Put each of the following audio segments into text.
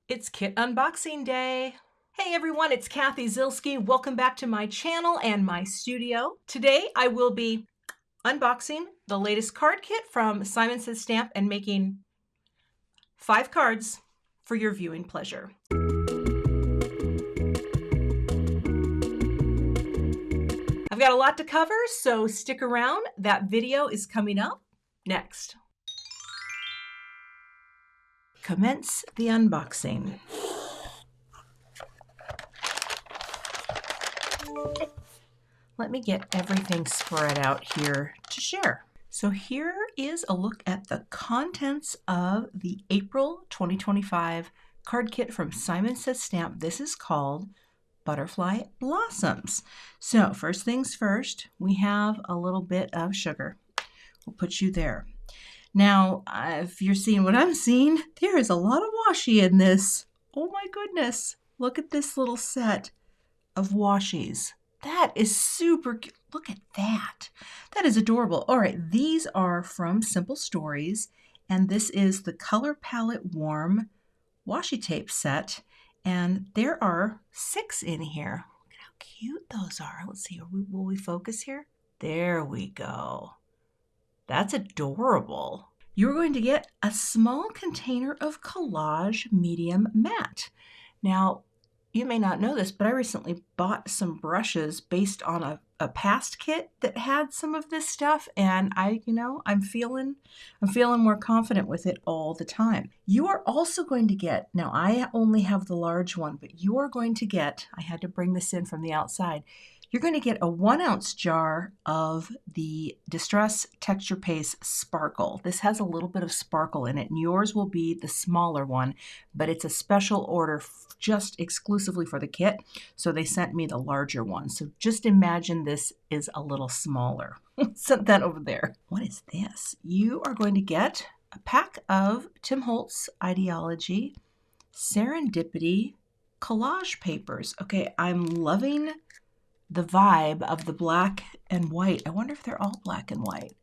It's kit unboxing day. Hey everyone, it's Cathy Zielske. Welcome back to my channel and my studio. Today I will be unboxing the latest card kit from Simon Says Stamp and making 5 cards for your viewing pleasure. I've got a lot to cover, so stick around. That video is coming up next. Commence the unboxing. Let me get everything spread out here to share. So here is a look at the contents of the April 2025 card kit from Simon Says Stamp. This is called Butterfly Blossoms. So first things first, we have a little bit of sugar. We'll put you there. Now, if you're seeing what I'm seeing, there is a lot of washi in this. Oh my goodness. Look at this little set of washies. That is super cute. Look at that. That is adorable. All right, these are from Simple Stories, and this is the Color Palette Warm washi tape set, and there are 6 in here. Look at how cute those are. Let's see, will we focus here? There we go. That's adorable. You're going to get a small container of Collage Medium Matte. Now, you may not know this, but I recently bought some brushes based on a past kit that had some of this stuff, and I'm feeling more confident with it all the time. You are also going to get, now I only have the large one, but you are going to get, I had to bring this in from the outside, you're going to get a 1-ounce jar of the Distress Texture Paste Sparkle. This has a little bit of sparkle in it, and yours will be the smaller one, but it's a special order just exclusively for the kit, so they sent me the larger one. So just imagine this is a little smaller. Set that over there. What is this? You are going to get a pack of Tim Holtz Ideology Serendipity collage papers. Okay, I'm loving the vibe of the black and white. I wonder if they're all black and white.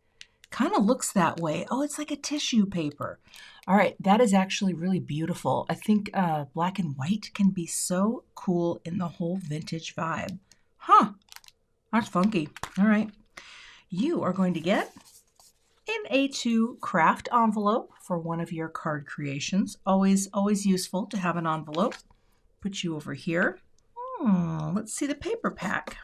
Kind of looks that way. Oh, it's like a tissue paper. All right, that is actually really beautiful. I think black and white can be so cool in the whole vintage vibe. Huh, that's funky. All right, you are going to get an A2 craft envelope for one of your card creations. Always useful to have an envelope. Put you over here. Let's see the paper pack.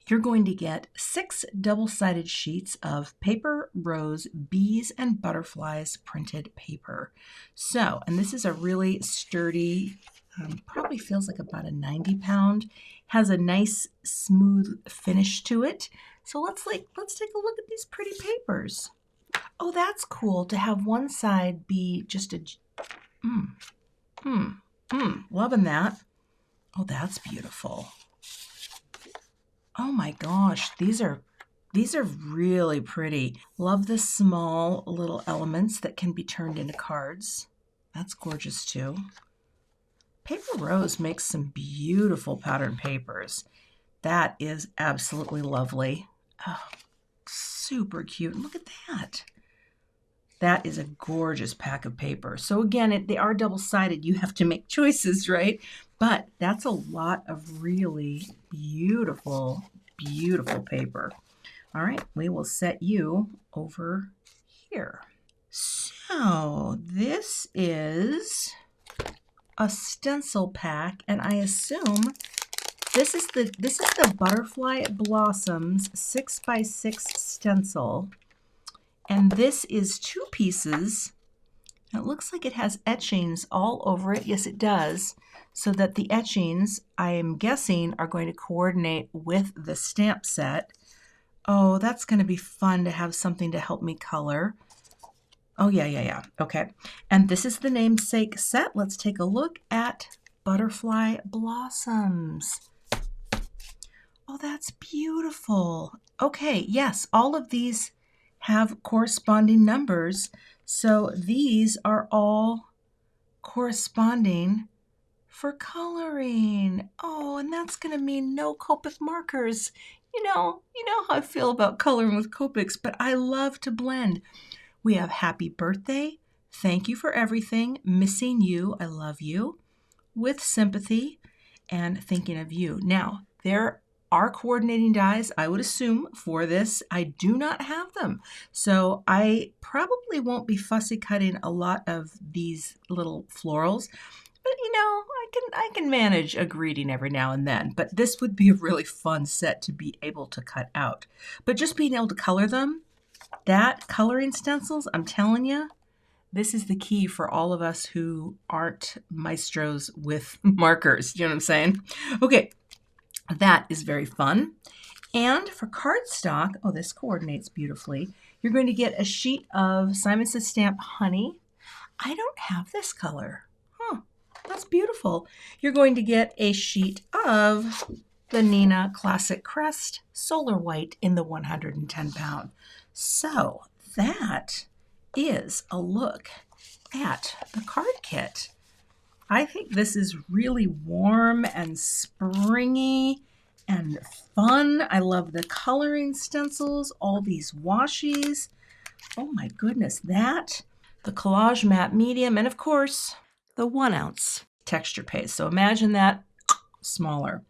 You're going to get 6 double-sided sheets of Paper Rose Bees and Butterflies printed paper. So, and this is a really sturdy, probably feels like about a 90-pound, has a nice smooth finish to it. So let's take a look at these pretty papers. Oh, that's cool to have one side be just a, loving that. Oh, that's beautiful. Oh my gosh, these are really pretty. Love the small little elements that can be turned into cards. That's gorgeous too. Paper Rose makes some beautiful pattern papers. That is absolutely lovely. Oh, super cute. Look at that. That is a gorgeous pack of paper. So again, they are double-sided. You have to make choices, right? But that's a lot of really beautiful, beautiful paper. All right, we will set you over here. So this is a stencil pack, and I assume this is the Butterfly Blossoms 6x6 stencil. And this is 2 pieces. It looks like it has etchings all over it. Yes, it does. So that the etchings, I am guessing, are going to coordinate with the stamp set. Oh, that's going to be fun to have something to help me color. Oh, yeah. Okay. And this is the namesake set. Let's take a look at Butterfly Blossoms. Oh, that's beautiful. Okay, yes, all of these have corresponding numbers. So these are all corresponding for coloring. Oh, and that's going to mean no Copic markers. You know how I feel about coloring with Copics, but I love to blend. We have Happy Birthday, Thank You for Everything, Missing You, I Love You, with sympathy and thinking of you. Now, there are coordinating dies, I would assume, for this. I do not have them. So I probably won't be fussy cutting a lot of these little florals. But you know, I can manage a greeting every now and then. But this would be a really fun set to be able to cut out. But just being able to color them, that coloring stencils, I'm telling you, this is the key for all of us who aren't maestros with markers. You know what I'm saying? Okay, that is very fun. And for cardstock, oh, this coordinates beautifully. You're going to get a sheet of Simon Says Stamp Honey. I don't have this color. Huh, that's beautiful. You're going to get a sheet of the Nina Classic Crest Solar White in the 110 pound. So that is a look at the card kit. I think this is really warm and springy and fun. I love the coloring stencils, all these washies. Oh my goodness, that, the collage matte medium, and of course, the 1 ounce texture paste. So imagine that smaller.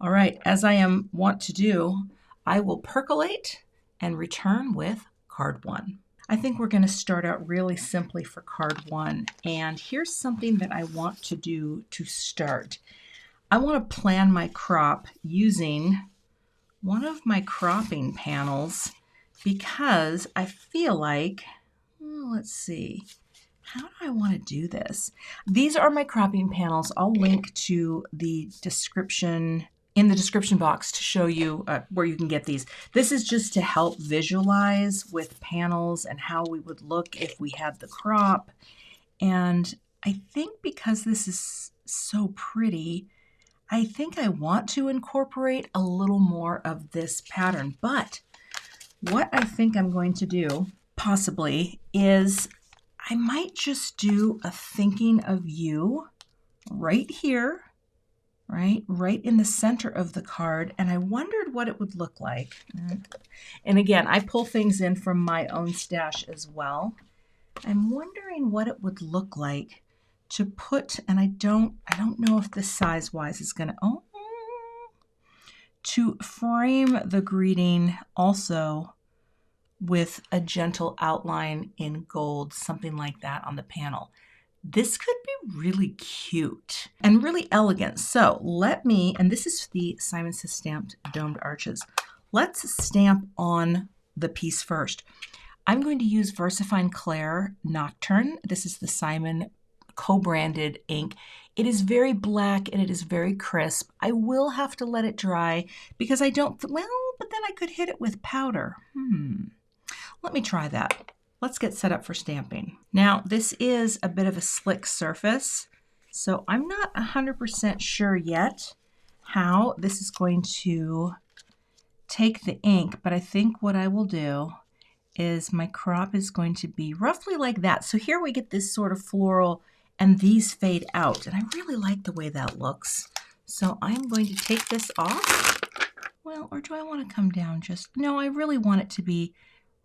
All right, as I am wont to do, I will percolate and return with card 1. I think we're going to start out really simply for card 1. And here's something that I want to do to start. I want to plan my crop using one of my cropping panels because I feel like, let's see, how do I want to do this? These are my cropping panels. I'll link to the description in the description box to show you where you can get these. This is just to help visualize with panels and how we would look if we had the crop. And I think because this is so pretty, I think I want to incorporate a little more of this pattern. But what I think I'm going to do, possibly, is I might just do a thinking of you right here, right in the center of the card, and I wondered what it would look like. And again, I pull things in from my own stash as well. I'm wondering what it would look like to put, and I don't know if this size-wise is gonna, to frame the greeting also with a gentle outline in gold, something like that on the panel. This could be really cute and really elegant. So let me, and this is the Simon Says Stamped Domed Arches. Let's stamp on the piece first. I'm going to use VersaFine Clair Nocturne. This is the Simon co-branded ink. It is very black and it is very crisp. I will have to let it dry because I don't, well, but then I could hit it with powder. Let me try that. Let's get set up for stamping. Now, this is a bit of a slick surface, so I'm not 100% sure yet how this is going to take the ink, but I think what I will do is my crop is going to be roughly like that. So here we get this sort of floral and these fade out, and I really like the way that looks. So I'm going to take this off. Well, or do I want to come down just, no, I really want it to be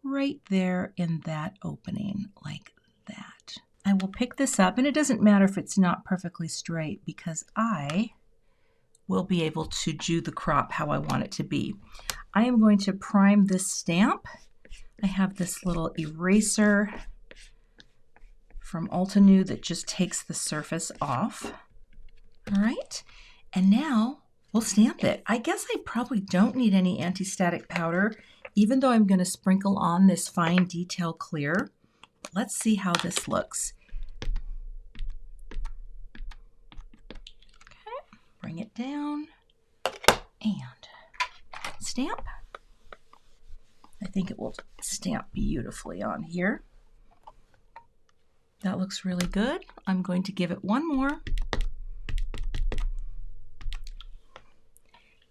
right there in that opening, like that. I will pick this up, and it doesn't matter if it's not perfectly straight because I will be able to do the crop how I want it to be. I am going to prime this stamp. I have this little eraser from Altenew that just takes the surface off. All right, and now we'll stamp it. I guess I probably don't need any anti-static powder, even though I'm going to sprinkle on this fine detail clear. Let's see how this looks. Okay, bring it down and stamp. I think it will stamp beautifully on here. That looks really good. I'm going to give it one more.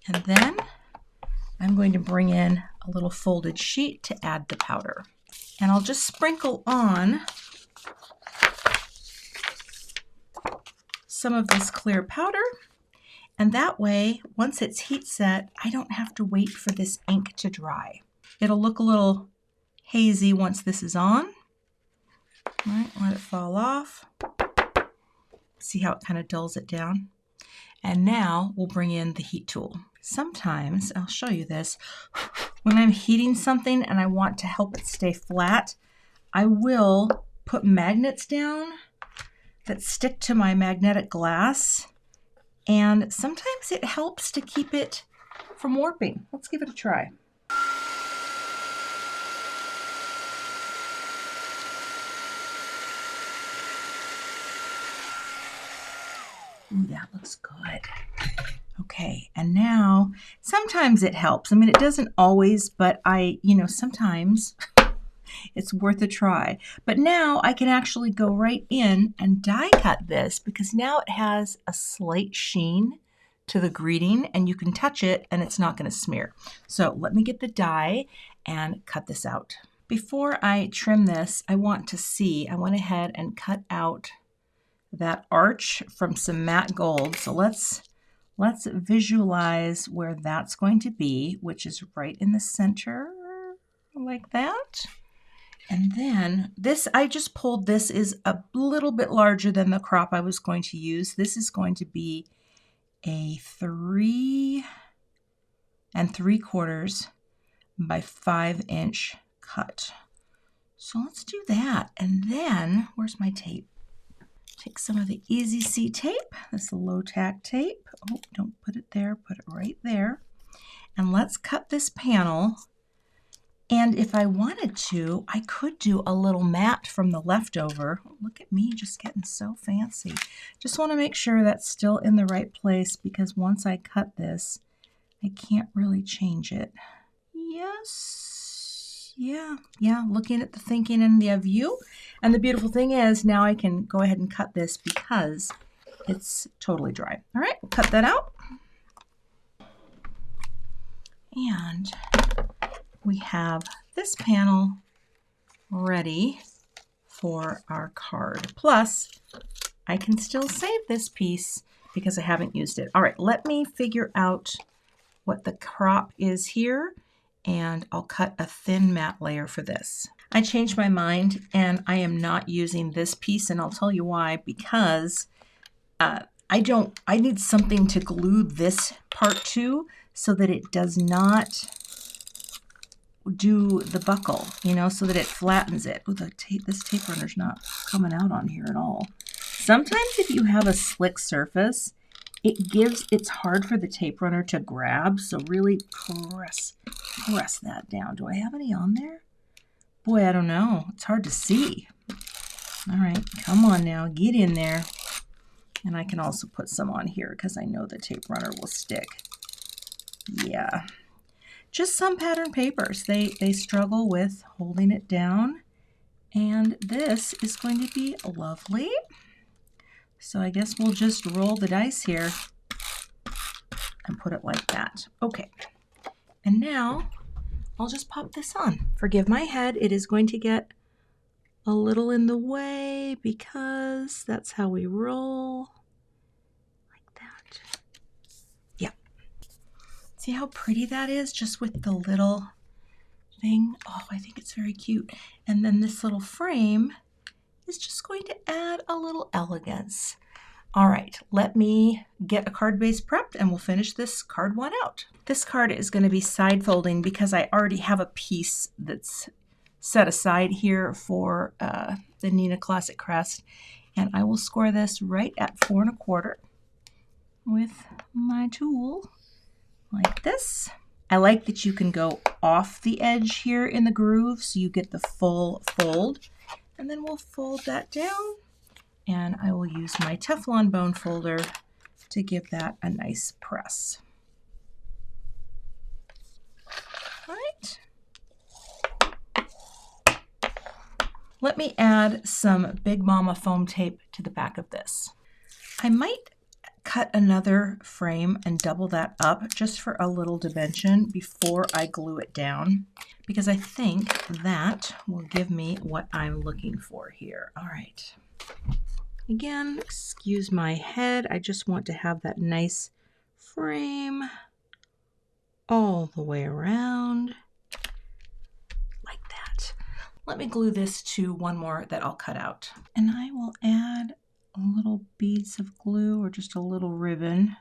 And then I'm going to bring in a little folded sheet to add the powder. And I'll just sprinkle on some of this clear powder. And that way, once it's heat set, I don't have to wait for this ink to dry. It'll look a little hazy once this is on. All right, let it fall off. See how it kind of dulls it down? And now we'll bring in the heat tool. Sometimes, I'll show you this, when I'm heating something and I want to help it stay flat, I will put magnets down that stick to my magnetic glass, and sometimes it helps to keep it from warping. Let's give it a try. Ooh, that looks good. Okay, and now sometimes it helps. I mean, it doesn't always, but sometimes it's worth a try. But now I can actually go right in and die cut this, because now it has a slight sheen to the greeting and you can touch it and it's not going to smear. So let me get the die and cut this out. Before I trim this, I went ahead and cut out that arch from some matte gold. So let's visualize where that's going to be, which is right in the center, like that. And then this, I just pulled, this is a little bit larger than the crop I was going to use. This is going to be a 3 3/4 by 5-inch cut. So let's do that. And then, where's my tape? Take some of the Easy C tape, this low tack tape. Oh, don't put it there, put it right there. And let's cut this panel. And if I wanted to, I could do a little mat from the leftover. Oh, look at me just getting so fancy. Just want to make sure that's still in the right place, because once I cut this, I can't really change it. Yes. Yeah, looking at the thinking and the view. And the beautiful thing is now I can go ahead and cut this because it's totally dry. All right, we'll cut that out. And we have this panel ready for our card. Plus, I can still save this piece because I haven't used it. All right, let me figure out what the crop is here, and I'll cut a thin matte layer for this. I changed my mind and I am not using this piece, and I'll tell you why. Because I need something to glue this part to so that it does not do the buckle, so that it flattens it. Oh, this tape runner's not coming out on here at all. Sometimes if you have a slick surface, it's hard for the tape runner to grab, so really press that down. Do I have any on there? Boy, I don't know. It's hard to see. All right, come on now, get in there. And I can also put some on here because I know the tape runner will stick. Yeah. Just some pattern papers. They struggle with holding it down. And this is going to be lovely. So I guess we'll just roll the dice here and put it like that. Okay. And now I'll just pop this on. Forgive my head. It is going to get a little in the way because that's how we roll. Like that. Yeah. See how pretty that is, just with the little thing? Oh, I think it's very cute. And then this little frame is just going to add a little elegance. All right, let me get a card base prepped and we'll finish this card one out. This card is going to be side folding because I already have a piece that's set aside here for the Nina Classic Crest. And I will score this right at 4 1/4 with my tool like this. I like that you can go off the edge here in the groove so you get the full fold. And then we'll fold that down, and I will use my Teflon bone folder to give that a nice press. All right. Let me add some Big Mama foam tape to the back of this. I might cut another frame and double that up just for a little dimension before I glue it down, because I think that will give me what I'm looking for here. All right. Again, excuse my head. I just want to have that nice frame all the way around like that. Let me glue this to one more that I'll cut out. And I will add little beads of glue or just a little ribbon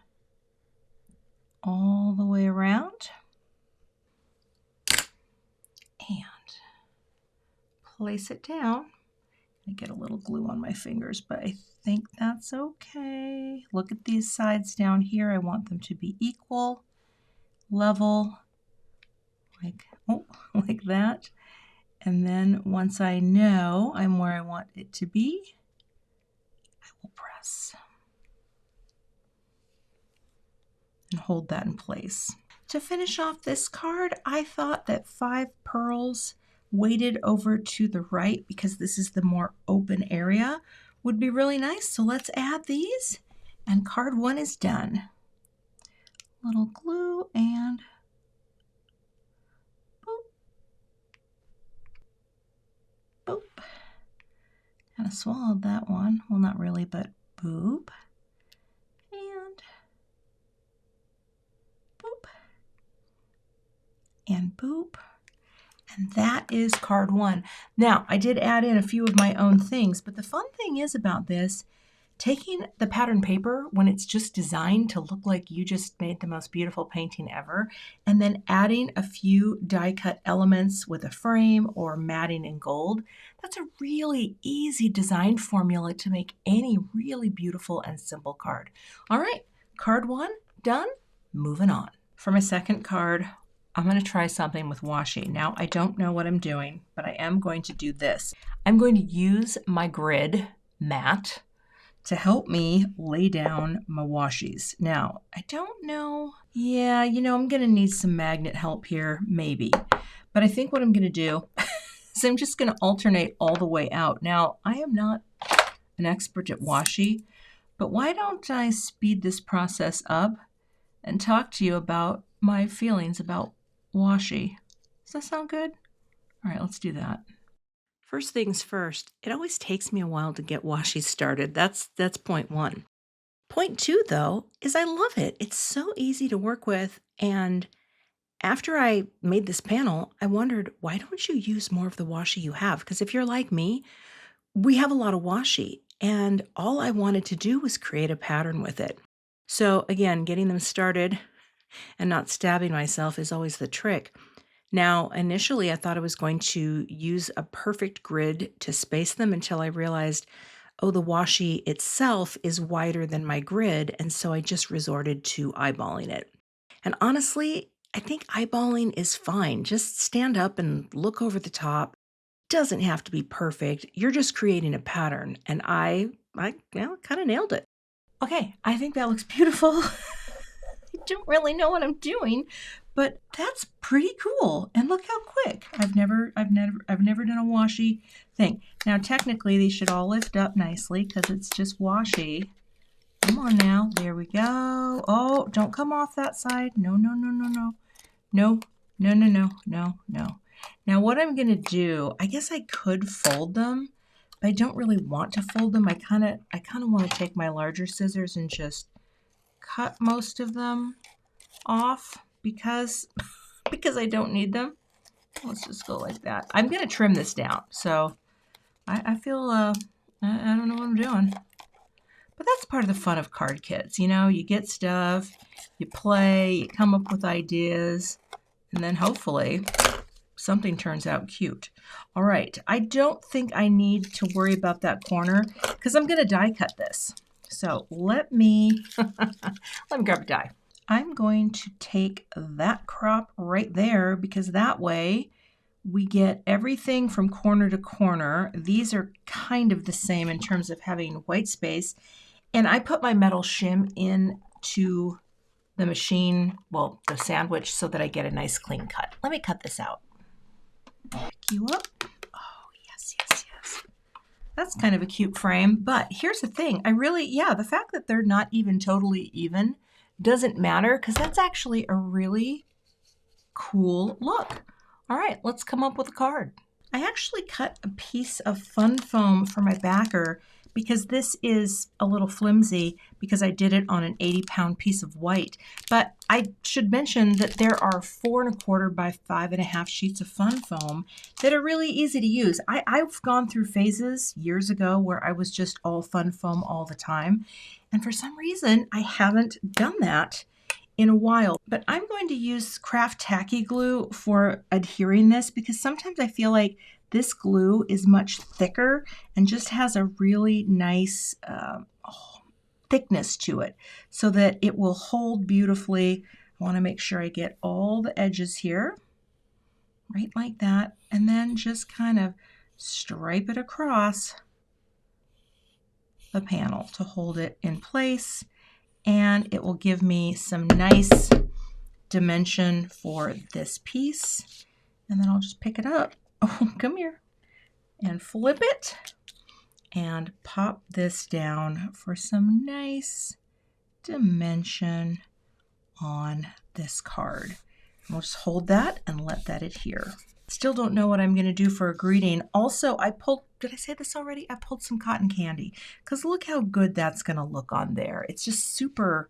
all the way around. And place it down. I get a little glue on my fingers, but I think that's okay. Look at these sides down here. I want them to be equal, level, like that. And then once I know I'm where I want it to be, I will press and hold that in place. To finish off this card, I thought that 5 pearls weighted over to the right, because this is the more open area, would be really nice. So let's add these, and card 1 is done. Little glue and boop, boop. Kind of swallowed that one. Well, not really, but boop. And boop. And boop. And that is card 1. Now, I did add in a few of my own things, but the fun thing is about this, taking the pattern paper when it's just designed to look like you just made the most beautiful painting ever, and then adding a few die-cut elements with a frame or matting in gold, that's a really easy design formula to make any really beautiful and simple card. All right, card 1 done, moving on. For my second card, I'm going to try something with washi. Now, I don't know what I'm doing, but I am going to do this. I'm going to use my grid mat to help me lay down my washies. Now, I don't know. Yeah, I'm going to need some magnet help here, maybe. But I think what I'm going to do is I'm just going to alternate all the way out. Now, I am not an expert at washi, but why don't I speed this process up and talk to you about my feelings about washi. Does that sound good? All right, let's do that. First things first, it always takes me a while to get washi started. That's point 1. Point 2, though, is I love it. It's so easy to work with. And after I made this panel, I wondered, why don't you use more of the washi you have? Because if you're like me, we have a lot of washi, and all I wanted to do was create a pattern with it. So again, getting them started and not stabbing myself is always the trick. Now, initially, I thought I was going to use a perfect grid to space them until I realized, oh, the washi itself is wider than my grid, and so I just resorted to eyeballing it. And honestly, I think eyeballing is fine. Just stand up and look over the top. Doesn't have to be perfect. You're just creating a pattern, and I kind of nailed it. Okay, I think that looks beautiful. I don't really know what I'm doing, but that's pretty cool. And look how quick. I've never done a washi thing. Now, technically, these should all lift up nicely because it's just washi. Come on now. There we go. Oh, don't come off that side. No, no, no, no, no. No, no, no, no, no, no. Now, what I'm going to do, I guess I could fold them, but I don't really want to fold them. I kind of want to take my larger scissors and just cut most of them off because I don't need them. Let's just go like that. I'm going to trim this down. So I feel, I don't know what I'm doing. But that's part of the fun of card kits. You get stuff, you play, you come up with ideas, and then hopefully something turns out cute. All right, I don't think I need to worry about that corner because I'm going to die cut this. So let me grab a die. I'm going to take that crop right there because that way we get everything from corner to corner. These are kind of the same in terms of having white space. And I put my metal shim into the machine, well, the sandwich, so that I get a nice clean cut. Let me cut this out. Pick you up. Oh, yes, yes, yes. That's kind of a cute frame, but here's the thing. The fact that they're not even totally even doesn't matter because that's actually a really cool look. All right, let's come up with a card. I actually cut a piece of fun foam for my backer because this is a little flimsy because I did it on an 80-pound piece of white. But I should mention that there are 4 1/4 by 5.5 sheets of fun foam that are really easy to use. I've gone through phases years ago where I was just all fun foam all the time. And for some reason, I haven't done that in a while. But I'm going to use craft tacky glue for adhering this because sometimes I feel like this glue is much thicker and just has a really nice thickness to it so that it will hold beautifully. I want to make sure I get all the edges here, right like that, and then just kind of stripe it across the panel to hold it in place, and it will give me some nice dimension for this piece. And then I'll just pick it up. Oh, come here. And flip it and pop this down for some nice dimension on this card. And we'll just hold that and let that adhere. Still don't know what I'm going to do for a greeting. Also, I pulled, did I say this already? I pulled some cotton candy because look how good that's going to look on there. It's just super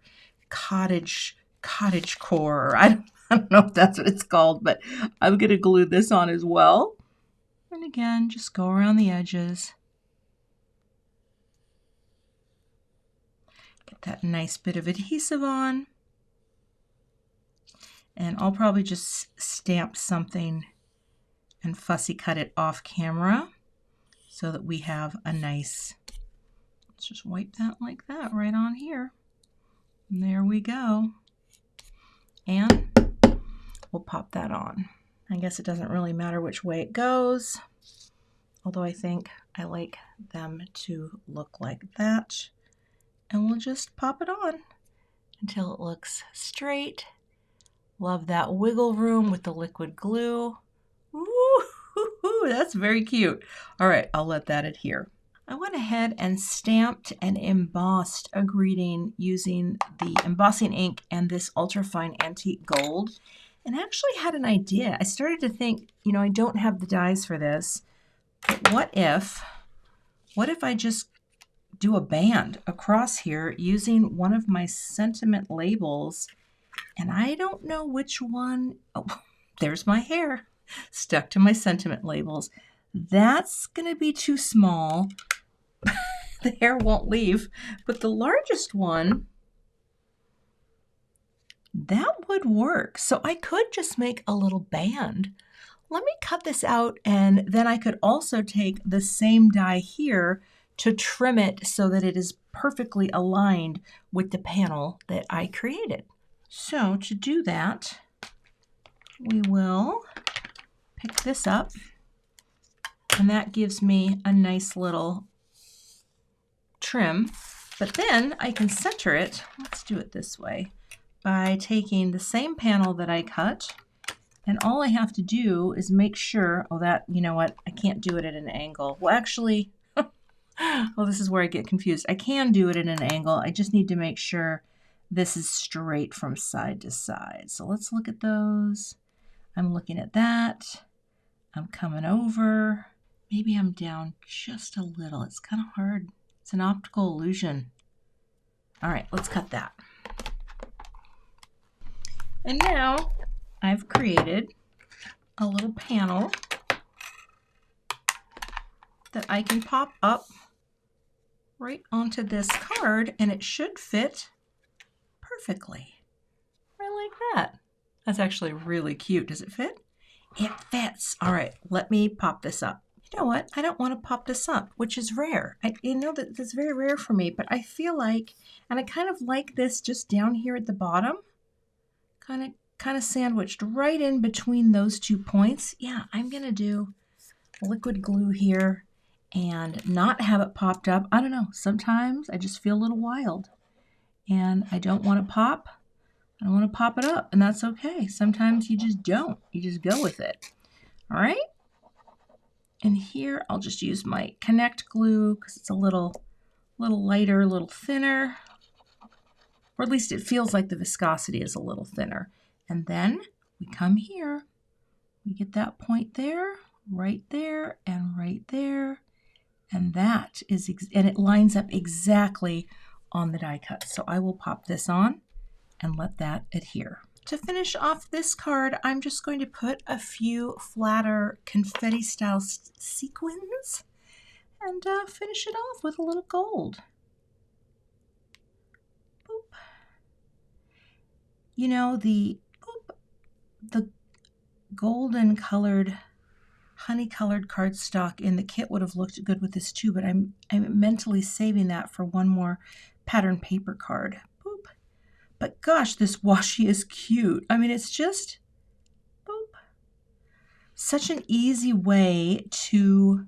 cottage core. I don't know if that's what it's called, but I'm going to glue this on as well. And again, just go around the edges. Get that nice bit of adhesive on. And I'll probably just stamp something and fussy cut it off camera so that we have a nice, let's just wipe that like that right on here. And there we go. And we'll pop that on. I guess it doesn't really matter which way it goes, although I think I like them to look like that. And we'll just pop it on until it looks straight. Love that wiggle room with the liquid glue. Ooh, that's very cute. All right, I'll let that adhere. I went ahead and stamped and embossed a greeting using the embossing ink and this ultrafine antique gold. And I actually had an idea. I started to think, you know, I don't have the dies for this, but what if I just do a band across here using one of my sentiment labels, and I don't know which one. Oh, there's my hair stuck to my sentiment labels. That's going to be too small. The hair won't leave, but the largest one, that would work. So I could just make a little band. Let me cut this out, and then I could also take the same die here to trim it so that it is perfectly aligned with the panel that I created. So to do that, we will pick this up, and that gives me a nice little trim, but then I can center it. Let's do it this way by taking the same panel that I cut, and all I have to do is make sure, oh, that, you know what, I can't do it at an angle. Well, actually, well, this is where I get confused. I can do it at an angle. I just need to make sure this is straight from side to side. So let's look at those. I'm looking at that. I'm coming over. Maybe I'm down just a little. It's kind of hard. It's an optical illusion. All right, let's cut that. And now I've created a little panel that I can pop up right onto this card, and it should fit perfectly. Right like that. That's actually really cute. Does it fit? It fits. All right, let me pop this up. You know what? I don't want to pop this up, which is rare. You know that that's very rare for me, but I feel like, and I kind of like this just down here at the bottom, kind of sandwiched right in between those 2 points. Yeah, I'm going to do liquid glue here and not have it popped up. I don't know. Sometimes I just feel a little wild and I don't want to pop. I don't want to pop it up, and that's okay. Sometimes you just don't. You just go with it. All right? And here I'll just use my Connect glue because it's a little lighter, a little thinner. Or at least it feels like the viscosity is a little thinner. And then we come here. We get that point there, and right there. And that is, and it lines up exactly on the die cut. So I will pop this on and let that adhere. To finish off this card, I'm just going to put a few flatter confetti style sequins and finish it off with a little gold. Boop. You know, the golden colored, honey colored cardstock in the kit would have looked good with this too, but I'm mentally saving that for one more pattern paper card. Boop. But gosh, this washi is cute. I mean, it's just, boop. Such an easy way to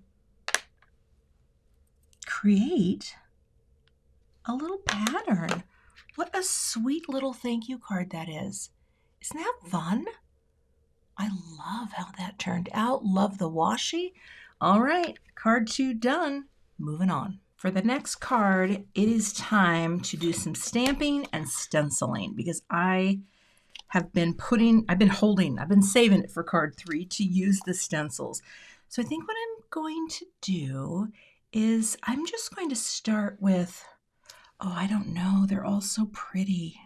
create a little pattern. What a sweet little thank you card that is. Isn't that fun? I love how that turned out. Love the washi. All right, card 2 done. Moving on. For the next card, it is time to do some stamping and stenciling because I've been saving it for card 3 to use the stencils. So I think what I'm going to do is I'm just going to start with, oh, I don't know, they're all so pretty.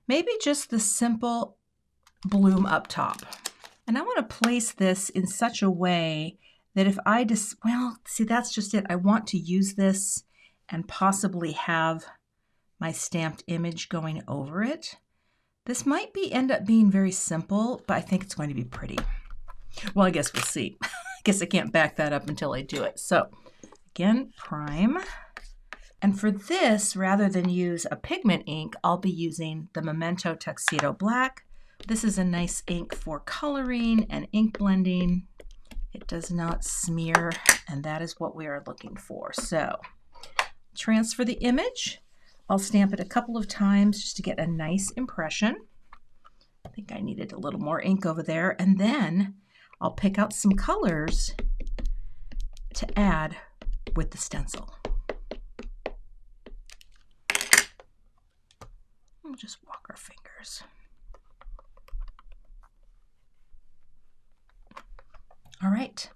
Maybe just the simple bloom up top. And I want to place this in such a way that if I just, well, see, that's just it. I want to use this and possibly have my stamped image going over it. This might end up being very simple, but I think it's going to be pretty. Well, I guess we'll see. I guess I can't back that up until I do it. So again, prime. And for this, rather than use a pigment ink, I'll be using the Memento Tuxedo Black. This is a nice ink for coloring and ink blending. It does not smear, and that is what we are looking for. So transfer the image. I'll stamp it a couple of times just to get a nice impression. I think I needed a little more ink over there. And then I'll pick out some colors to add with the stencil. We'll just walk our fingers. All right,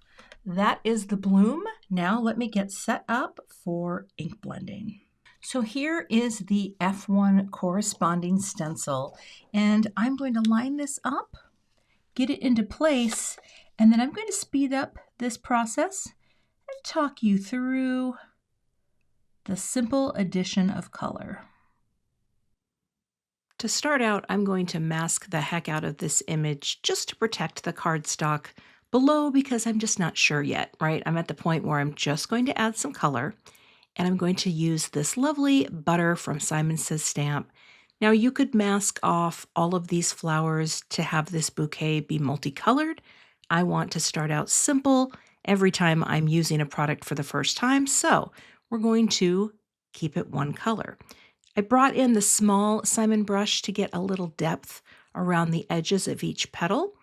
that is the bloom. Now let me get set up for ink blending. So here is the F1 corresponding stencil, and I'm going to line this up, get it into place, and then I'm going to speed up this process and talk you through the simple addition of color. To start out, I'm going to mask the heck out of this image just to protect the cardstock below because I'm just not sure yet, right? I'm at the point where I'm just going to add some color, and I'm going to use this lovely butter from Simon Says Stamp. Now you could mask off all of these flowers to have this bouquet be multicolored. I want to start out simple every time I'm using a product for the first time, so we're going to keep it one color. I brought in the small Simon brush to get a little depth around the edges of each petal.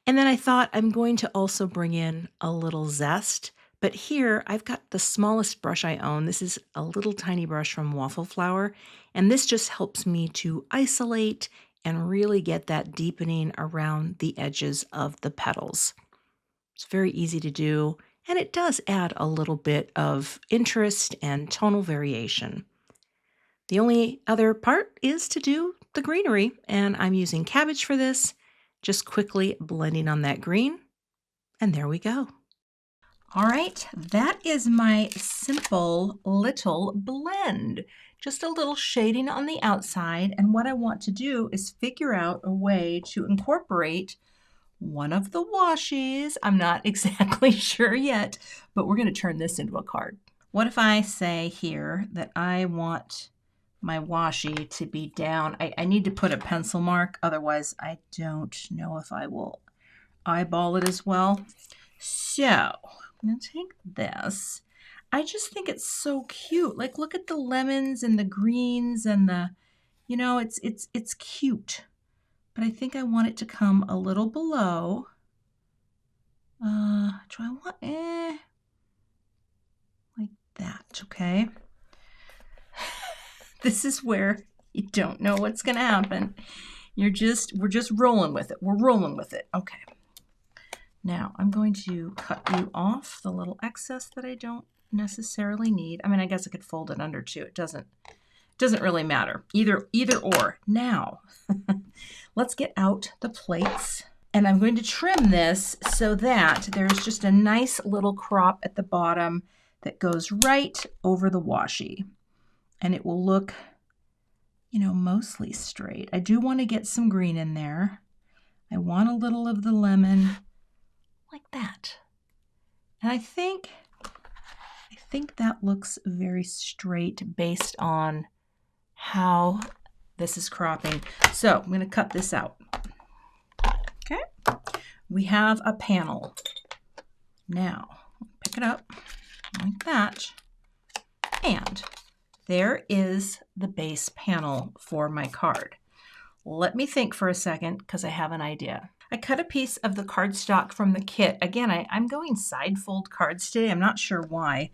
And then I thought I'm going to also bring in a little zest. But here I've got the smallest brush I own. This is a little tiny brush from Waffle Flower. And this just helps me to isolate and really get that deepening around the edges of the petals. It's very easy to do, and it does add a little bit of interest and tonal variation. The only other part is to do the greenery, and I'm using cabbage for this, just quickly blending on that green, and there we go. All right, that is my simple little blend. Just a little shading on the outside, and what I want to do is figure out a way to incorporate one of the washes. I'm not exactly sure yet, but we're going to turn this into a card. What if I say here that I want my washi to be down? I need to put a pencil mark, otherwise I don't know if I will eyeball it as well. So I'm going to take this. I just think it's so cute. Like, look at the lemons and the greens and the, you know, it's cute. But I think I want it to come a little below. Do I want, like that, okay? This is where you don't know what's going to happen. We're just rolling with it. We're rolling with it. Okay. Now I'm going to cut you off the little excess that I don't necessarily need. I mean, I guess I could fold it under too. It doesn't really matter. Either or. Now, let's get out the plates. And I'm going to trim this so that there's just a nice little crop at the bottom that goes right over the washi. And it will look, you know, mostly straight. I do want to get some green in there. I want a little of the lemon, like that. And I think that looks very straight based on how this is cropping. So I'm going to cut this out. Okay. We have a panel. Now, pick it up like that. And there is the base panel for my card. Let me think for a second because I have an idea. I cut a piece of the cardstock from the kit. Again, I'm going side fold cards today. I'm not sure why.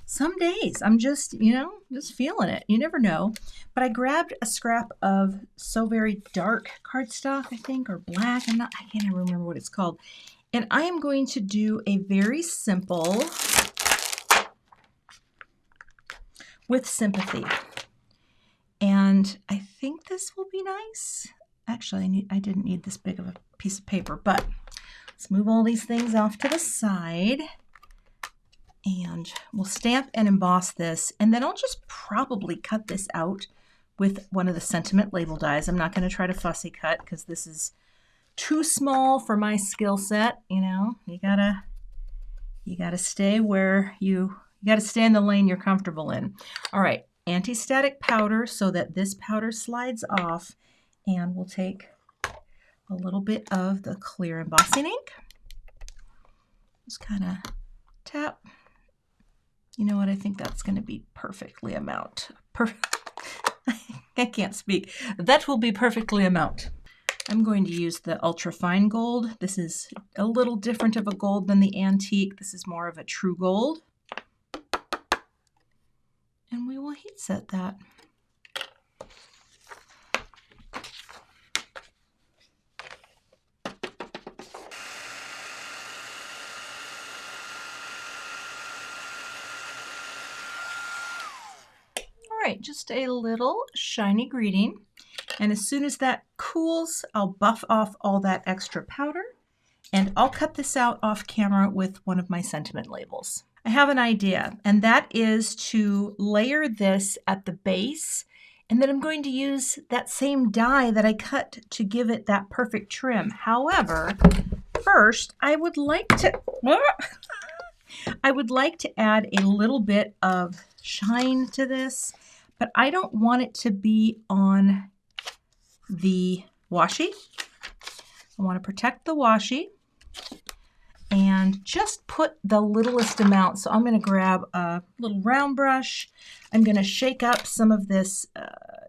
Some days I'm just, you know, just feeling it. You never know. But I grabbed a scrap of So Very Dark cardstock, I think, or black. I can't even remember what it's called. And I am going to do a very simple with sympathy. And I think this will be nice. Actually, I didn't need this big of a piece of paper, but let's move all these things off to the side. And we'll stamp and emboss this, and then I'll just probably cut this out with one of the sentiment label dies. I'm not going to try to fussy cut because this is too small for my skill set. You know, you gotta stay where you gotta stay in the lane you're comfortable in. All right, anti-static powder so that this powder slides off, and we'll take a little bit of the clear embossing ink. Just kind of tap. You know what? I think that's going to be perfectly amount. I can't speak. That will be perfectly amount. I'm going to use the ultra fine gold. This is a little different of a gold than the antique. This is more of a true gold. And we will heat set that. All right, just a little shiny greeting. And as soon as that cools, I'll buff off all that extra powder, and I'll cut this out off camera with one of my sentiment labels. I have an idea, and that is to layer this at the base, and then I'm going to use that same die that I cut to give it that perfect trim. However, first I would like to add a little bit of shine to this, but I don't want it to be on the washi. I want to protect the washi and just put the littlest amount. So I'm going to grab a little round brush. I'm going to shake up some of this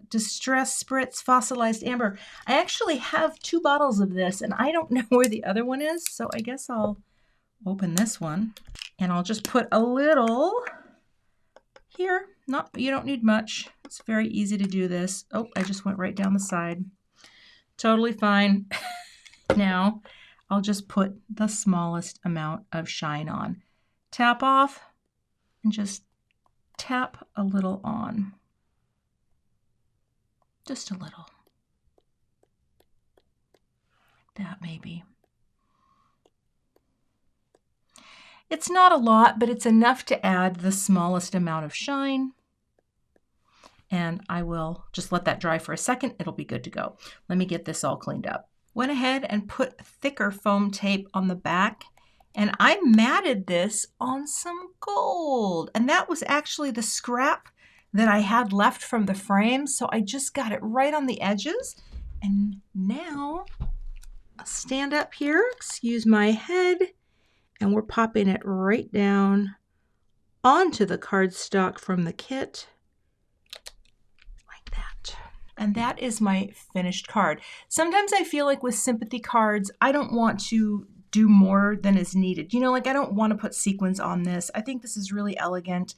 Distress Spritz Fossilized Amber. I actually have 2 bottles of this, and I don't know where the other one is, so I guess I'll open this one, and I'll just put a little here. You don't need much. It's very easy to do this. Oh, I just went right down the side. Totally fine. Now, I'll just put the smallest amount of shine on. Tap off and just tap a little on. Just a little. Like that maybe. It's not a lot, but it's enough to add the smallest amount of shine. And I will just let that dry for a second. It'll be good to go. Let me get this all cleaned up. Went ahead and put thicker foam tape on the back, and I matted this on some gold. And that was actually the scrap that I had left from the frame, so I just got it right on the edges. And now I'll stand up here, excuse my head, and we're popping it right down onto the cardstock from the kit. And that is my finished card. Sometimes I feel like with sympathy cards, I don't want to do more than is needed. You know, like I don't want to put sequins on this. I think this is really elegant,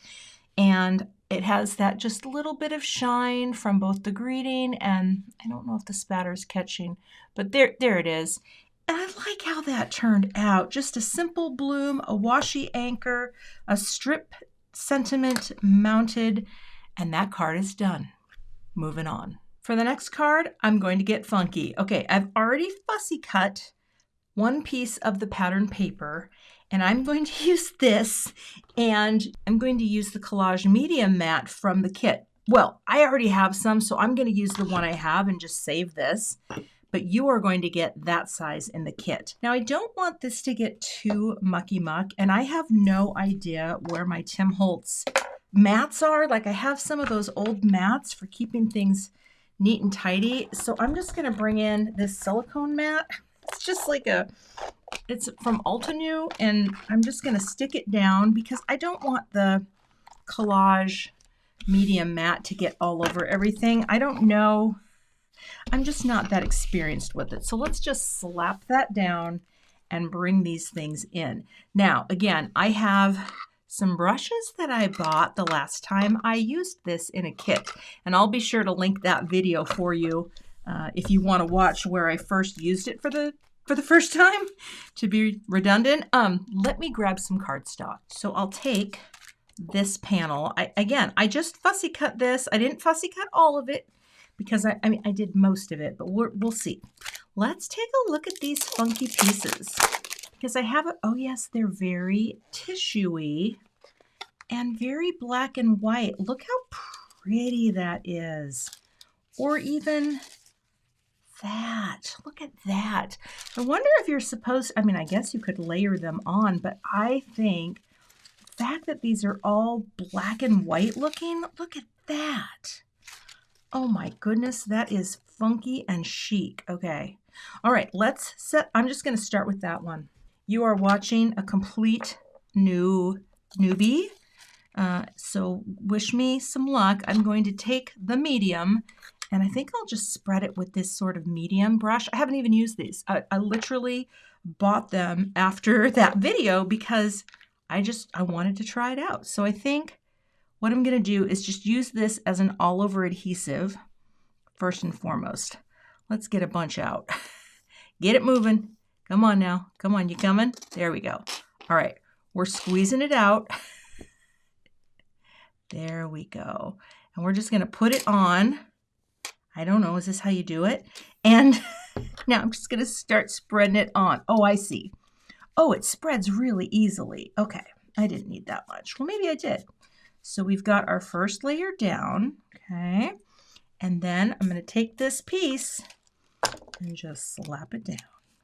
and it has that just little bit of shine from both the greeting and I don't know if the spatter's catching, but there it is. And I like how that turned out. Just a simple bloom, a washi anchor, a strip sentiment mounted, and that card is done. Moving on. For the next card, I'm going to get funky. Okay, I've already fussy cut one piece of the pattern paper, and I'm going to use this, and I'm going to use the collage medium mat from the kit. Well, I already have some, so I'm going to use the one I have and just save this. But you are going to get that size in the kit. Now, I don't want this to get too mucky muck, and I have no idea where my Tim Holtz mats are. Like, I have some of those old mats for keeping things neat and tidy. So I'm just going to bring in this silicone mat. It's just like it's from Altenew, and I'm just going to stick it down because I don't want the collage medium mat to get all over everything. I don't know. I'm just not that experienced with it. So let's just slap that down and bring these things in. Now, again, I have some brushes that I bought the last time I used this in a kit, and I'll be sure to link that video for you if you want to watch where I first used it for the first time, to be redundant. Let me grab some cardstock. So I'll take this panel. I just fussy cut this. I didn't fussy cut all of it because I mean I did most of it, but we'll see. Let's take a look at these funky pieces because I have it. Oh yes, they're very tissuey and very black and white. Look how pretty that is. Or even that. Look at that. I wonder if you're supposed, I mean, I guess you could layer them on, but I think the fact that these are all black and white looking, look at that. Oh my goodness, that is funky and chic. Okay. All right, let's set, I'm just going to start with that one. You are watching a complete newbie. So wish me some luck. I'm going to take the medium, and I think I'll just spread it with this sort of medium brush. I haven't even used these. I literally bought them after that video because I wanted to try it out. So I think what I'm going to do is just use this as an all-over adhesive first and foremost. Let's get a bunch out. Get it moving. Come on now. Come on, you coming? There we go. All right, we're squeezing it out. There we go. And we're just going to put it on. I don't know, is this how you do it? And now I'm just going to start spreading it on. Oh, I see. Oh, it spreads really easily. Okay, I didn't need that much. Well, maybe I did. So we've got our first layer down, okay? And then I'm going to take this piece and just slap it down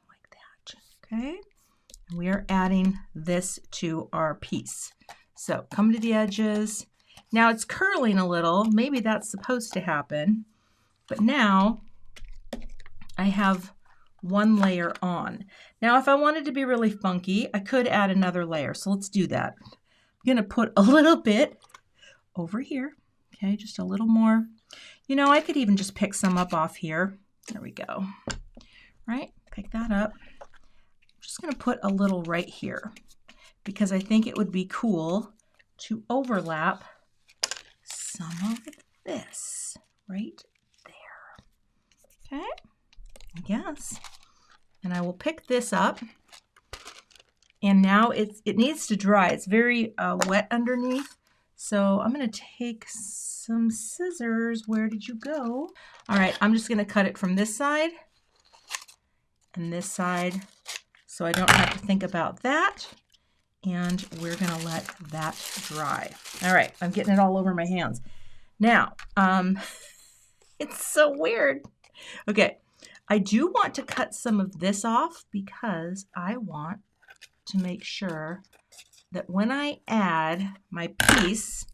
like that, okay? And we are adding this to our piece. So come to the edges. Now it's curling a little. Maybe that's supposed to happen. But now I have one layer on. Now, if I wanted to be really funky, I could add another layer. So let's do that. I'm going to put a little bit over here. Okay, just a little more. You know, I could even just pick some up off here. There we go. Right, pick that up. I'm just going to put a little right here because I think it would be cool to overlap some of this right there. Okay, I guess. And I will pick this up. And now it needs to dry. It's very wet underneath. So I'm going to take some scissors. Where did you go? All right, I'm just going to cut it from this side and this side so I don't have to think about that. And we're going to let that dry. All right, I'm getting it all over my hands. Now, it's so weird. Okay, I do want to cut some of this off because I want to make sure that when I add my piece,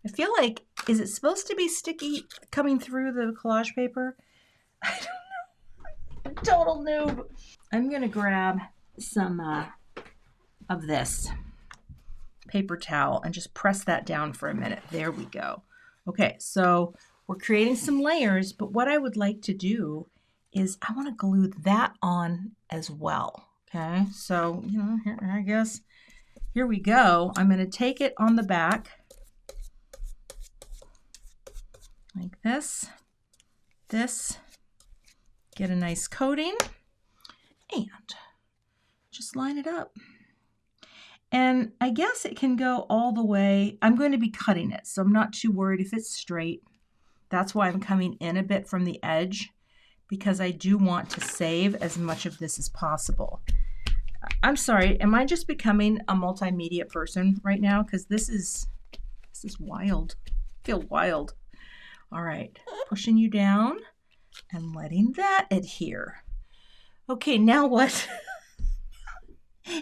I feel like, is it supposed to be sticky coming through the collage paper? I don't know. Total noob. I'm going to grab some of this paper towel and just press that down for a minute. There we go. Okay, so we're creating some layers, but what I would like to do is I want to glue that on as well. Okay, so, you know, here, I guess, here we go. I'm going to take it on the back like this, get a nice coating, and just line it up. And I guess it can go all the way. I'm going to be cutting it, so I'm not too worried if it's straight. That's why I'm coming in a bit from the edge, because I do want to save as much of this as possible. I'm sorry, am I just becoming a multimedia person right now? Because this is wild. I feel wild. All right, pushing you down and letting that adhere. Okay, now what?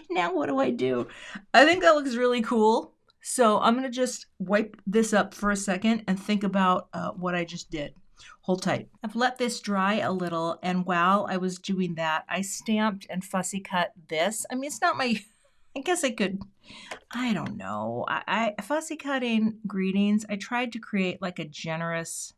Now what do I do? I think that looks really cool. So I'm going to just wipe this up for a second and think about what I just did. Hold tight. I've let this dry a little, and while I was doing that, I stamped and fussy cut this. I mean, it's not my, I guess I could, I don't know. I fussy cutting greetings, I tried to create like a generous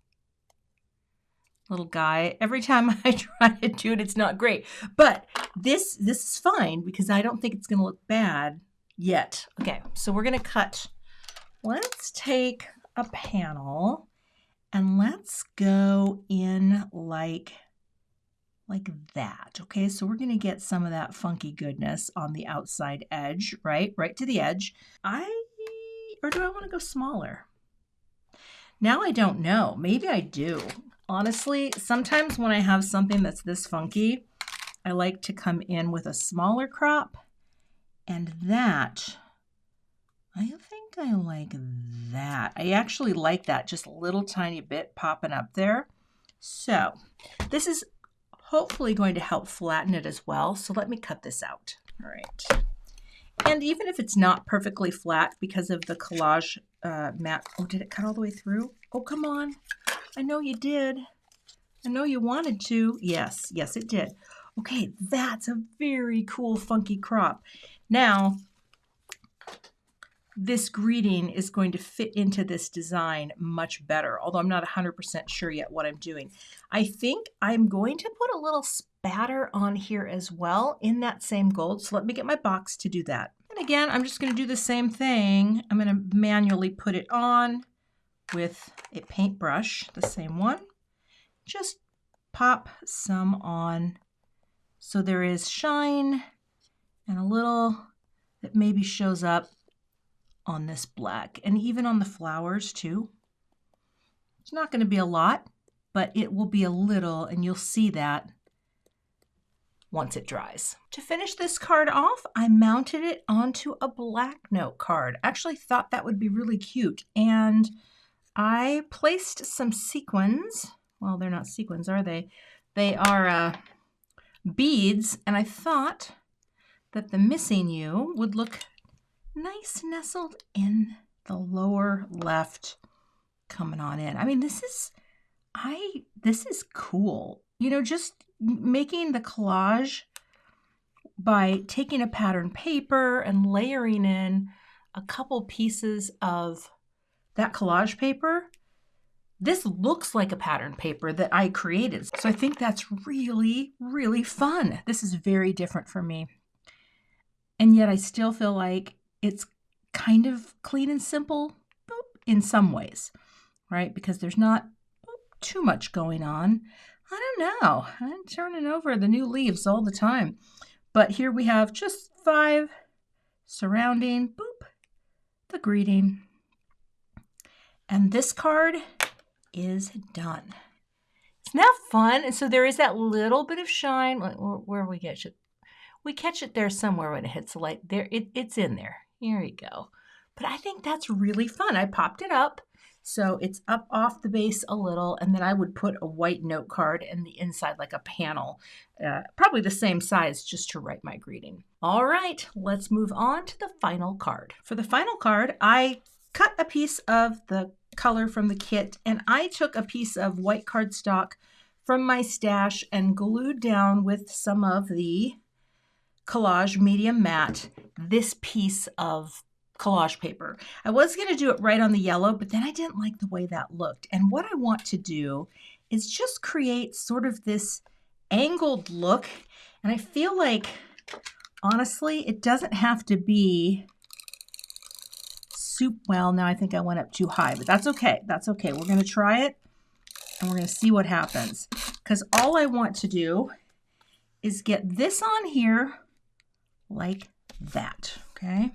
little guy. Every time I try to do it, it's not great. But this is fine because I don't think it's going to look bad yet. Okay, so we're going to cut. Let's take a panel and let's go in like that. Okay, so we're going to get some of that funky goodness on the outside edge, right to the edge. Or do I want to go smaller? Now I don't know. Maybe I do. Honestly, sometimes when I have something that's this funky, I like to come in with a smaller crop, and that, I think I like that. I actually like that, just a little tiny bit popping up there. So this is hopefully going to help flatten it as well. So let me cut this out. All right. And even if it's not perfectly flat because of the collage mat, oh, did it cut all the way through? Oh, come on. I know you did. I know you wanted to. Yes, it did. Okay, that's a very cool, funky crop. Now, this greeting is going to fit into this design much better, although I'm not 100% sure yet what I'm doing. I think I'm going to put a little spatter on here as well in that same gold. So let me get my box to do that. And again, I'm just going to do the same thing. I'm going to manually put it on with a paintbrush, the same one. Just pop some on so there is shine and a little that maybe shows up on this black, and even on the flowers too. It's not going to be a lot, but it will be a little, and you'll see that once it dries. To finish this card off, I mounted it onto a black note card. Actually thought that would be really cute, and I placed some sequins. Well, they're not sequins, are they? They are beads, and I thought that the missing you would look nice nestled in the lower left, coming on in. I mean, this is cool. You know, just making the collage by taking a pattern paper and layering in a couple pieces of that collage paper. This looks like a pattern paper that I created. So I think that's really, really fun. This is very different for me. And yet I still feel like it's kind of clean and simple in some ways, right? Because there's not too much going on. I don't know. I'm turning over the new leaves all the time. But here we have just 5 surrounding, the greeting. And this card is done. Isn't that fun? And so there is that little bit of shine. Where we catch it? We catch it there somewhere when it hits the light. There, it's in there. Here you go. But I think that's really fun. I popped it up, so it's up off the base a little, and then I would put a white note card in the inside like a panel, probably the same size, just to write my greeting. All right, let's move on to the final card. For the final card, I cut a piece of the color from the kit, and I took a piece of white cardstock from my stash and glued down with some of the collage medium matte this piece of collage paper. I was going to do it right on the yellow, but then I didn't like the way that looked. And what I want to do is just create sort of this angled look. And I feel like, honestly, it doesn't have to be well, now I think I went up too high, but that's okay. That's okay. We're going to try it and we're going to see what happens. Because all I want to do is get this on here like that, okay?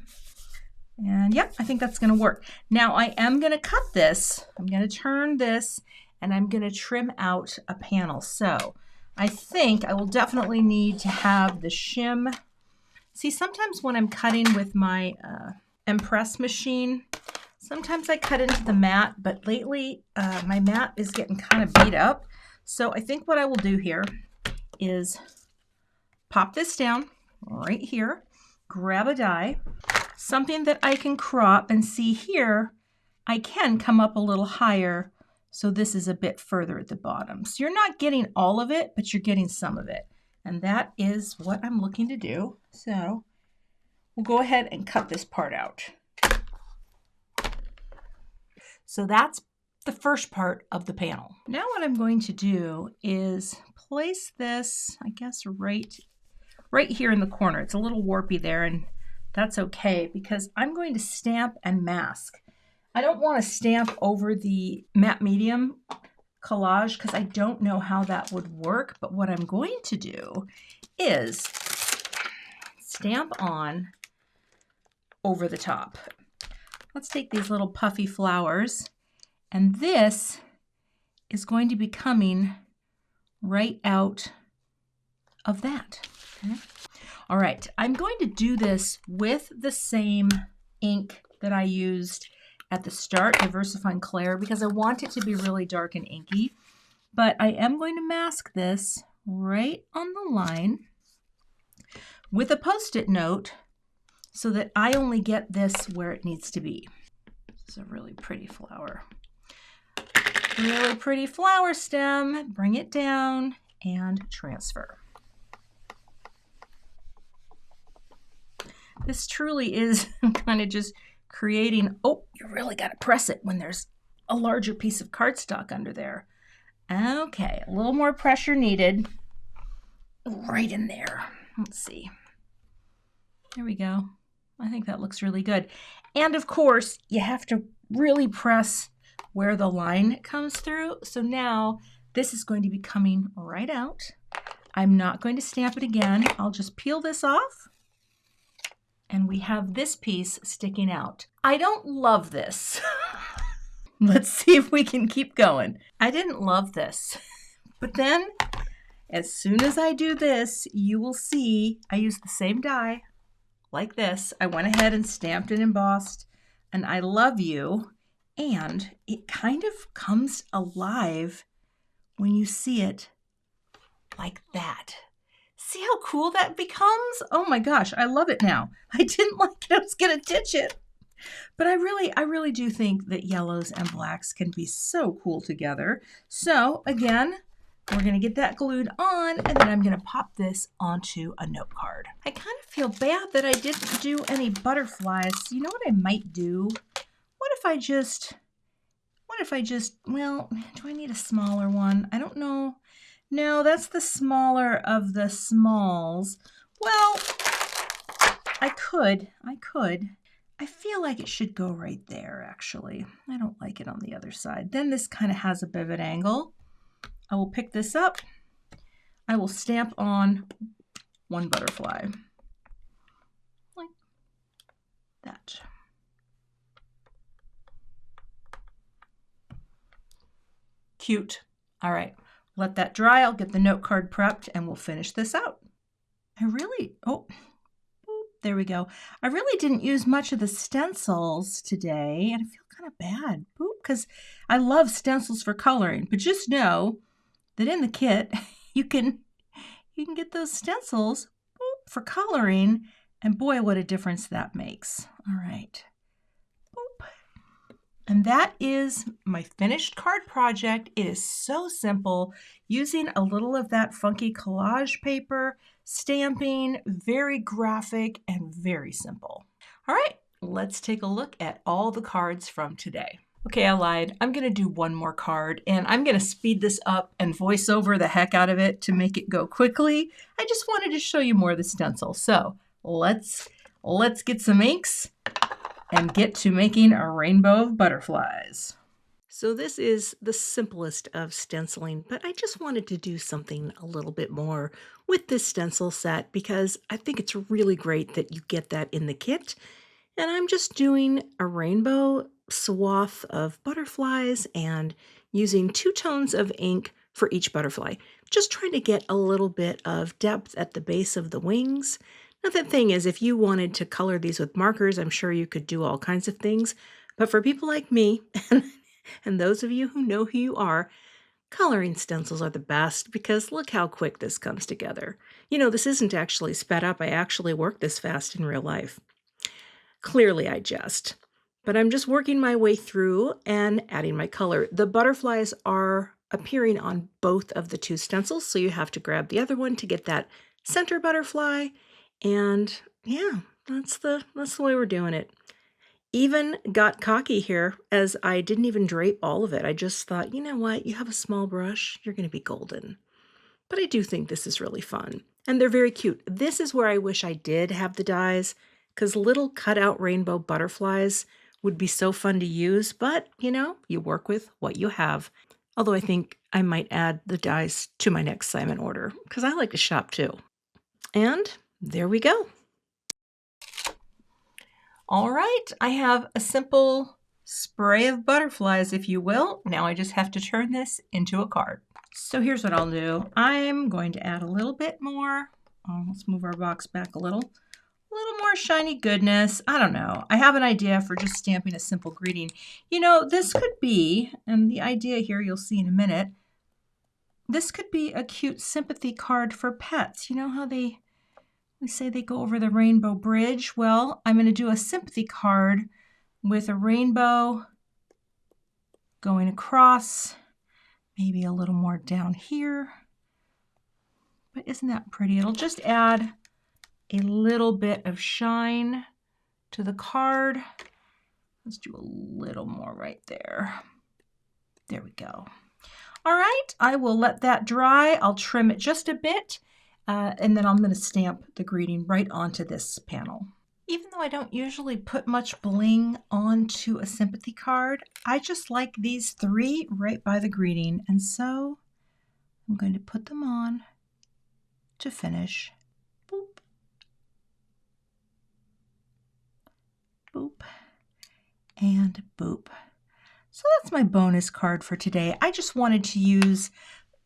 And yep, I think that's gonna work. Now I am gonna cut this. I'm gonna turn this and I'm gonna trim out a panel. So I think I will definitely need to have the shim. See, sometimes when I'm cutting with my impress machine, sometimes I cut into the mat, but lately my mat is getting kind of beat up. So I think what I will do here is pop this down right here, grab a die, something that I can crop, and see here, I can come up a little higher, so this is a bit further at the bottom. So you're not getting all of it, but you're getting some of it. And that is what I'm looking to do. So we'll go ahead and cut this part out. So that's the first part of the panel. Now what I'm going to do is place this, I guess, right here in the corner. It's a little warpy there, and that's okay because I'm going to stamp and mask. I don't want to stamp over the matte medium collage because I don't know how that would work, but what I'm going to do is stamp on over the top. Let's take these little puffy flowers, and this is going to be coming right out of that. Okay. All right, I'm going to do this with the same ink that I used at the start, Diversifying Clair, because I want it to be really dark and inky. But I am going to mask this right on the line with a Post-it note so that I only get this where it needs to be. This is a really pretty flower. Really pretty flower stem. Bring it down and transfer. This truly is kind of just creating, oh, you really got to press it when there's a larger piece of cardstock under there. Okay, a little more pressure needed. Right in there. Let's see. There we go. I think that looks really good. And of course, you have to really press where the line comes through. So now this is going to be coming right out. I'm not going to stamp it again. I'll just peel this off. And we have this piece sticking out. I don't love this. Let's see if we can keep going. I didn't love this. But then, as soon as I do this, you will see I used the same die, like this. I went ahead and stamped and embossed an I love you, and it kind of comes alive when you see it like that. See how cool that becomes? Oh my gosh, I love it now. I didn't like it, I was gonna ditch it. But I really do think that yellows and blacks can be so cool together. So again, we're gonna get that glued on, and then I'm gonna pop this onto a note card. I kind of feel bad that I didn't do any butterflies. You know what I might do? What if I just, well, do I need a smaller one? I don't know. No, that's the smaller of the smalls. Well, I could. I feel like it should go right there, actually. I don't like it on the other side. Then this kind of has a bit of an angle. I will pick this up. I will stamp on one butterfly. Like that. Cute. All right. Let that dry. I'll get the note card prepped and we'll finish this out. There we go. I really didn't use much of the stencils today, and I feel kind of bad because I love stencils for coloring, but just know that in the kit you can get those stencils for coloring, and boy, what a difference that makes. All right. And that is my finished card project. It is so simple, using a little of that funky collage paper, stamping, very graphic and very simple. All right, let's take a look at all the cards from today. Okay, I lied. I'm going to do one more card, and I'm going to speed this up and voice over the heck out of it to make it go quickly. I just wanted to show you more of the stencil. So let's get some inks and get to making a rainbow of butterflies. So this is the simplest of stenciling, but I just wanted to do something a little bit more with this stencil set because I think it's really great that you get that in the kit. And I'm just doing a rainbow swath of butterflies and using 2 tones of ink for each butterfly. Just trying to get a little bit of depth at the base of the wings. Now the thing is, if you wanted to color these with markers, I'm sure you could do all kinds of things. But for people like me, and those of you who know who you are, coloring stencils are the best because look how quick this comes together. You know, this isn't actually sped up. I actually work this fast in real life. Clearly, I jest. But I'm just working my way through and adding my color. The butterflies are appearing on both of the 2 stencils, so you have to grab the other one to get that center butterfly. And yeah, that's the way we're doing it. Even got cocky here as I didn't even drape all of it. I just thought, you know what? You have a small brush, you're going to be golden. But I do think this is really fun. And they're very cute. This is where I wish I did have the dies, because little cutout rainbow butterflies would be so fun to use. But, you know, you work with what you have. Although I think I might add the dies to my next assignment order, because I like to shop too. And there we go. All right, I have a simple spray of butterflies, if you will. Now I just have to turn this into a card. So here's what I'll do. I'm going to add a little bit more. Let's move our box back a little more shiny goodness. I don't know. I have an idea for just stamping a simple greeting. You know, this could be, and the idea here you'll see in a minute, this could be a cute sympathy card for pets. You know how we say they go over the rainbow bridge? Well, I'm going to do a sympathy card with a rainbow going across, maybe a little more down here. But isn't that pretty? It'll just add a little bit of shine to the card. Let's do a little more right there. There we go. All right, I will let that dry. I'll trim it just a bit, and then I'm going to stamp the greeting right onto this panel. Even though I don't usually put much bling onto a sympathy card, I just like these 3 right by the greeting, and so I'm going to put them on to finish. Boop. Boop. And boop. So that's my bonus card for today. I just wanted to use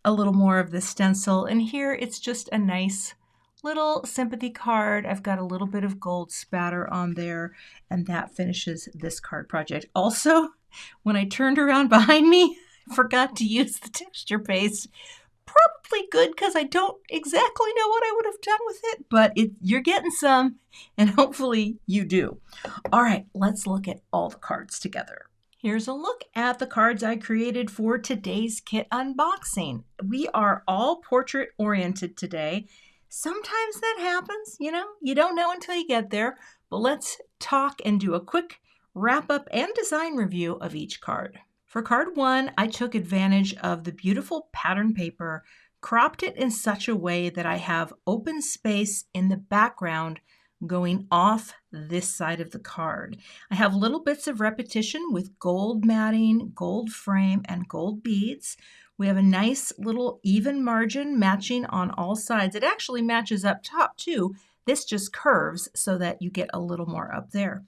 a little more of the stencil, and here it's just a nice little sympathy card. I've got a little bit of gold spatter on there, and that finishes this card project. Also, when I turned around behind me, I forgot to use the texture paste. Probably good because I don't exactly know what I would have done with it, but you're getting some, and hopefully you do. All right, let's look at all the cards together. Here's a look at the cards I created for today's kit unboxing. We are all portrait oriented today. Sometimes that happens, you know, you don't know until you get there, but let's talk and do a quick wrap up and design review of each card. For card 1, I took advantage of the beautiful pattern paper, cropped it in such a way that I have open space in the background going off this side of the card. I have little bits of repetition with gold matting, gold frame, and gold beads. We have a nice little even margin matching on all sides. It actually matches up top too. This just curves so that you get a little more up there.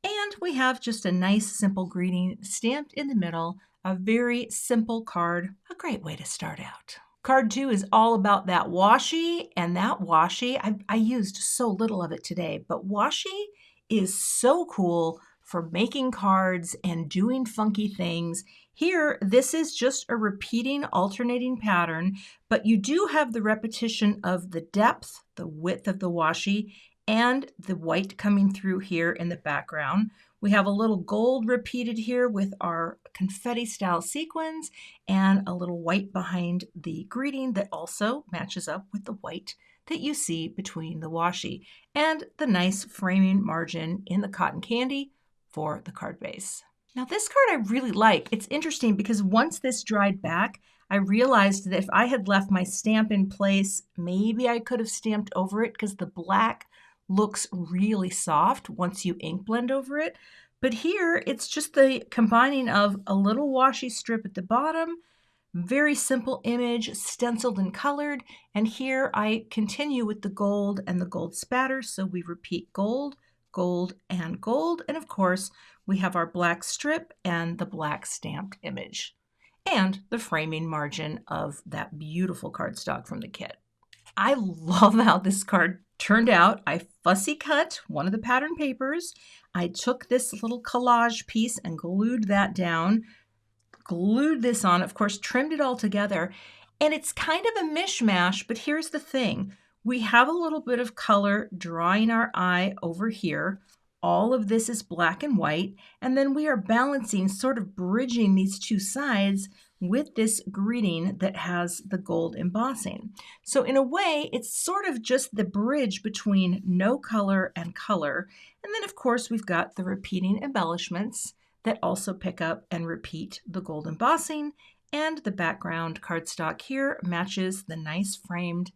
And we have just a nice simple greeting stamped in the middle, a very simple card, a great way to start out. Card 2 is all about that washi, and that washi, I used so little of it today, but washi is so cool for making cards and doing funky things. Here, this is just a repeating alternating pattern, but you do have the repetition of the depth, the width of the washi, and the white coming through here in the background. We have a little gold repeated here with our confetti style sequins and a little white behind the greeting that also matches up with the white that you see between the washi, and the nice framing margin in the cotton candy for the card base. Now this card I really like. It's interesting because once this dried back, I realized that if I had left my stamp in place, maybe I could have stamped over it because the black looks really soft once you ink blend over it. But here, it's just the combining of a little washi strip at the bottom, very simple image, stenciled and colored. And here I continue with the gold and the gold spatter. So we repeat gold, gold, and gold. And of course, we have our black strip and the black stamped image and the framing margin of that beautiful cardstock from the kit. I love how this card turned out. I fussy cut one of the pattern papers. I took this little collage piece and glued that down, glued this on, of course, trimmed it all together. And it's kind of a mishmash, but here's the thing. We have a little bit of color drawing our eye over here. All of this is black and white. And then we are balancing, sort of bridging these two sides with this greeting that has the gold embossing. So in a way, it's sort of just the bridge between no color and color. And then of course, we've got the repeating embellishments that also pick up and repeat the gold embossing, and the background cardstock here matches the nice framed,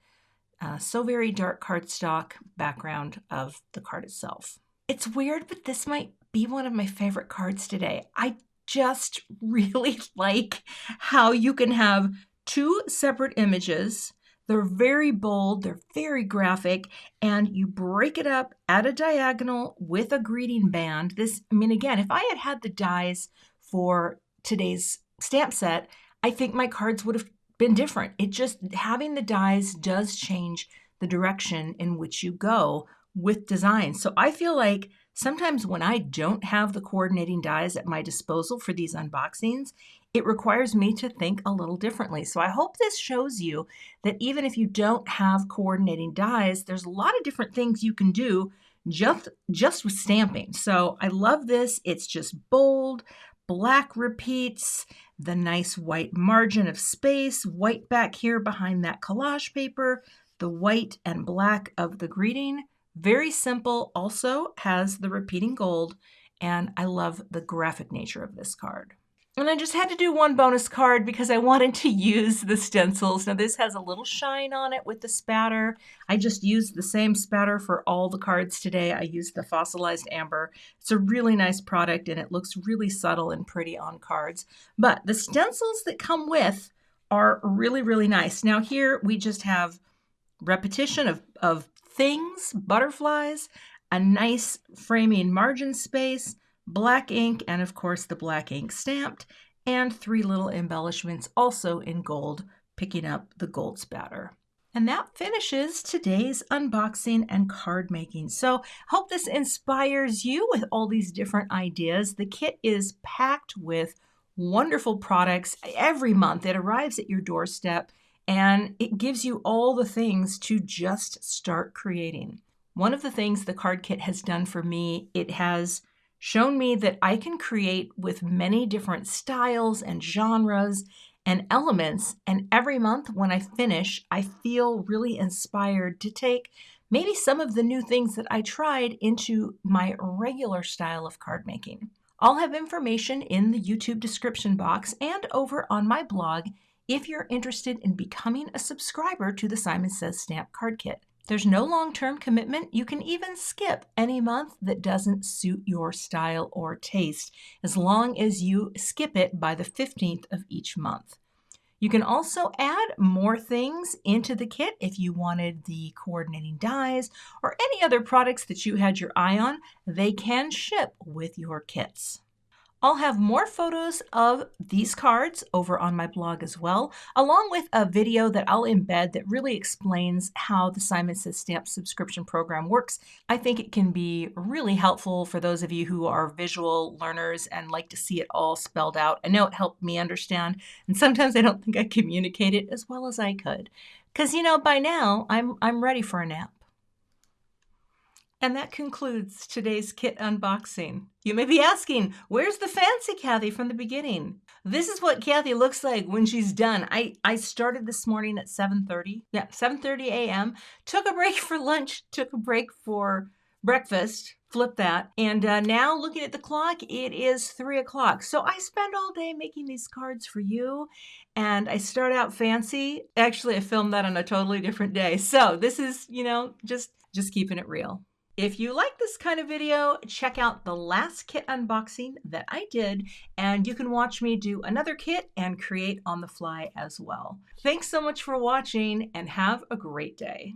so very dark cardstock background of the card itself. It's weird, but this might be one of my favorite cards today. I just really like how you can have two separate images. They're very bold, they're very graphic, and you break it up at a diagonal with a greeting band. This, I mean, again, if I had had the dies for today's stamp set, I think my cards would have been different. It just, having the dies does change the direction in which you go with design. So I feel like sometimes when I don't have the coordinating dies at my disposal for these unboxings, it requires me to think a little differently. So I hope this shows you that even if you don't have coordinating dies, there's a lot of different things you can do just with stamping. So I love this. It's just bold, black repeats, the nice white margin of space, white back here behind that collage paper, the white and black of the greeting. Very simple, also has the repeating gold, and I love the graphic nature of this card. And I just had to do one bonus card because I wanted to use the stencils. Now this has a little shine on it with the spatter. I just used the same spatter for all the cards today. I used the fossilized amber. It's a really nice product and it looks really subtle and pretty on cards. But the stencils that come with are really, really nice. Now here we just have repetition of things, butterflies, a nice framing margin space, black ink, and of course the black ink stamped, and three little embellishments also in gold, picking up the gold spatter. And that finishes today's unboxing and card making. So hope this inspires you with all these different ideas. The kit is packed with wonderful products. Every month it arrives at your doorstep and it gives you all the things to just start creating. One of the things the card kit has done for me, it has shown me that I can create with many different styles and genres and elements. And every month when I finish, I feel really inspired to take maybe some of the new things that I tried into my regular style of card making. I'll have information in the YouTube description box and over on my blog if you're interested in becoming a subscriber to the Simon Says Stamp Card Kit. There's no long-term commitment. You can even skip any month that doesn't suit your style or taste, as long as you skip it by the 15th of each month. You can also add more things into the kit if you wanted the coordinating dies or any other products that you had your eye on. They can ship with your kits. I'll have more photos of these cards over on my blog as well, along with a video that I'll embed that really explains how the Simon Says Stamp subscription program works. I think it can be really helpful for those of you who are visual learners and like to see it all spelled out. I know it helped me understand, and sometimes I don't think I communicate it as well as I could. Because, you know, by now, I'm ready for a nap. And that concludes today's kit unboxing. You may be asking, where's the fancy Cathy from the beginning? This is what Cathy looks like when she's done. I started this morning at 7:30. Yeah, 7:30 a.m. Took a break for lunch, took a break for breakfast, flip that. And now looking at the clock, it is 3 o'clock. So I spend all day making these cards for you. And I start out fancy. Actually, I filmed that on a totally different day. So this is, you know, just keeping it real. If you like this kind of video, check out the last kit unboxing that I did, and you can watch me do another kit and create on the fly as well. Thanks so much for watching, and have a great day.